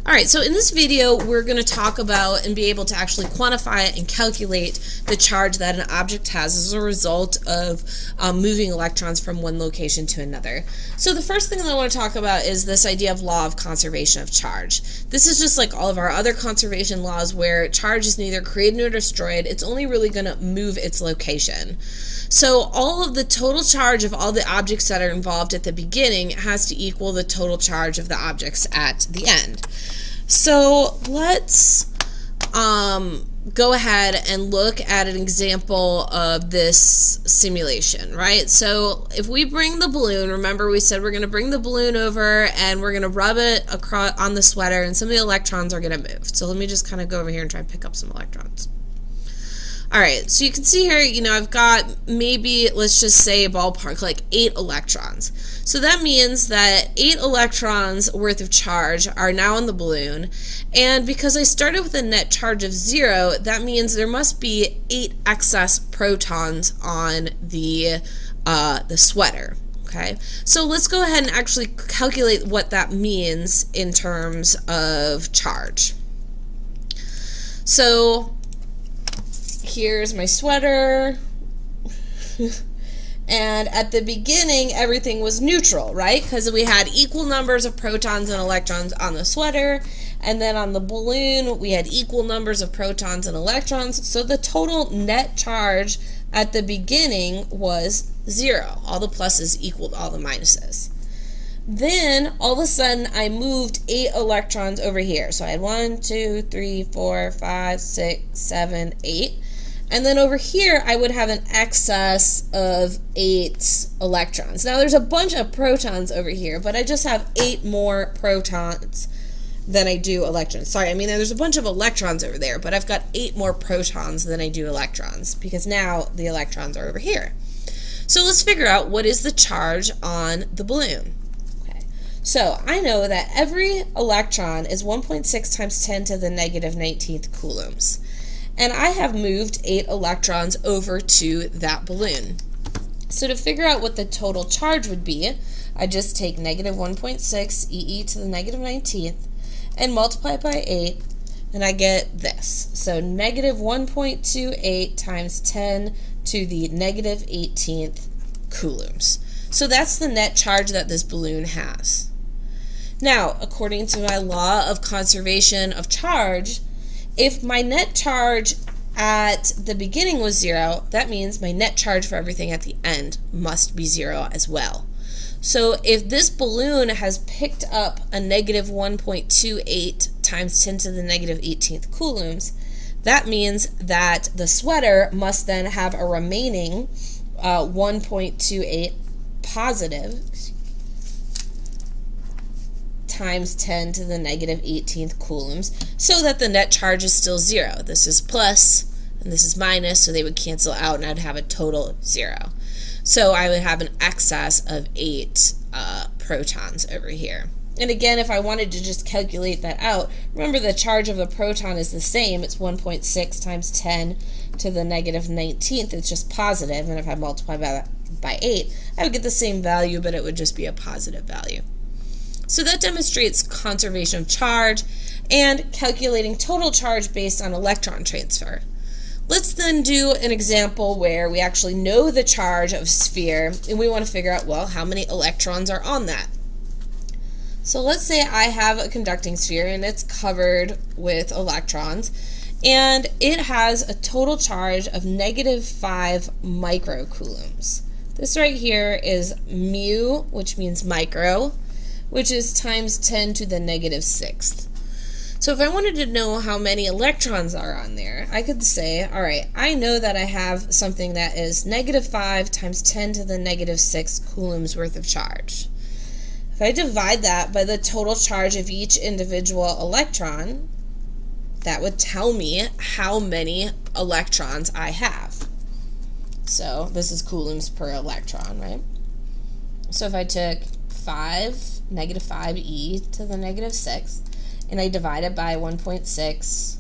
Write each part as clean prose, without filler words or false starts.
Alright, so in this video we're going to talk about and be able to actually quantify and calculate the charge that an object has as a result of moving electrons from one location to another. So the first thing that I want to talk about is this idea of law of conservation of charge. This is just like all of our other conservation laws where charge is neither created nor destroyed, it's only really going to move its location. So all of the total charge of all the objects that are involved at the beginning has to equal the total charge of the objects at the end. So let's go ahead and look at an example of this simulation, right? So if we bring the balloon, remember we said we're going to bring the balloon over and we're going to rub it across on the sweater and some of the electrons are going to move. So let me just kind of go over here and try and pick up some electrons. Alright, so you can see here, you know, I've got maybe, let's just say ballpark, like 8 electrons. So that means that 8 electrons worth of charge are now in the balloon, and because I started with a net charge of 0, that means there must be 8 excess protons on the sweater. Okay, so let's go ahead and actually calculate what that means in terms of charge. So here's my sweater, and at the beginning everything was neutral, right? Because we had equal numbers of protons and electrons on the sweater, and then on the balloon we had equal numbers of protons and electrons, so the total net charge at the beginning was 0. All the pluses equaled all the minuses. Then all of a sudden I moved 8 electrons over here. So I had 1, 2, 3, 4, 5, 6, 7, 8. And then over here, I would have an excess of 8 electrons. Now, there's a bunch of protons over here, but I just have 8 more protons than I do electrons. Sorry, I mean, there's a bunch of electrons over there, but I've got 8 more protons than I do electrons, because now the electrons are over here. So let's figure out what is the charge on the balloon. Okay. So I know that every electron is 1.6 times 10 to the negative 19th coulombs. And I have moved 8 electrons over to that balloon. So to figure out what the total charge would be, I just take negative 1.6 e to the negative 19th and multiply it by 8, and I get this. So negative 1.28 times 10 to the negative 18th coulombs. So that's the net charge that this balloon has. Now, according to my law of conservation of charge, if my net charge at the beginning was 0, that means my net charge for everything at the end must be 0 as well. So if this balloon has picked up a negative 1.28 times 10 to the negative 18th coulombs, that means that the sweater must then have a remaining 1.28 positive times 10 to the negative 18th coulombs, so that the net charge is still 0. This is plus and this is minus, so they would cancel out and I'd have a total of 0. So I would have an excess of 8 protons over here. And again, if I wanted to just calculate that out, remember the charge of the proton is the same. It's 1.6 times 10 to the negative 19th. It's just positive, and if I multiply by 8, I would get the same value, but it would just be a positive value. So that demonstrates conservation of charge and calculating total charge based on electron transfer. Let's then do an example where we actually know the charge of a sphere and we want to figure out, well, how many electrons are on that. So let's say I have a conducting sphere and it's covered with electrons, and it has a total charge of negative 5 microcoulombs. This right here is mu, which means micro, which is times 10 to the negative 6th. So if I wanted to know how many electrons are on there, I could say, all right, I know that I have something that is negative 5 times 10 to the negative 6 coulombs worth of charge. If I divide that by the total charge of each individual electron, that would tell me how many electrons I have. So this is coulombs per electron, right? So if I took negative 5 e to the negative 6th, and I divide it by 1.6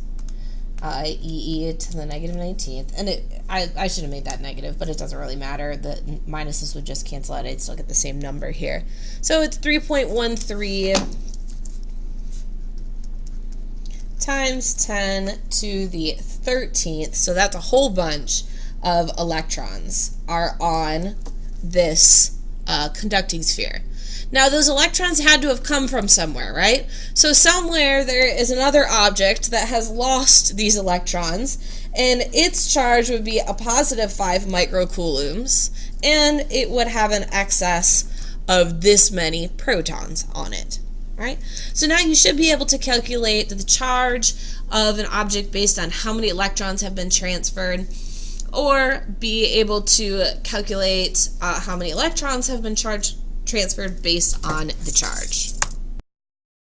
e to the negative 19th, and I should have made that negative, but it doesn't really matter. The minuses would just cancel out. I'd still get the same number here. So it's 3.13 times 10 to the 13th, so that's a whole bunch of electrons are on this conducting sphere. Now those electrons had to have come from somewhere, right? So somewhere there is another object that has lost these electrons, and its charge would be a positive 5 microcoulombs, and it would have an excess of this many protons on it. Right? So now you should be able to calculate the charge of an object based on how many electrons have been transferred, or be able to calculate how many electrons have been transferred based on the charge.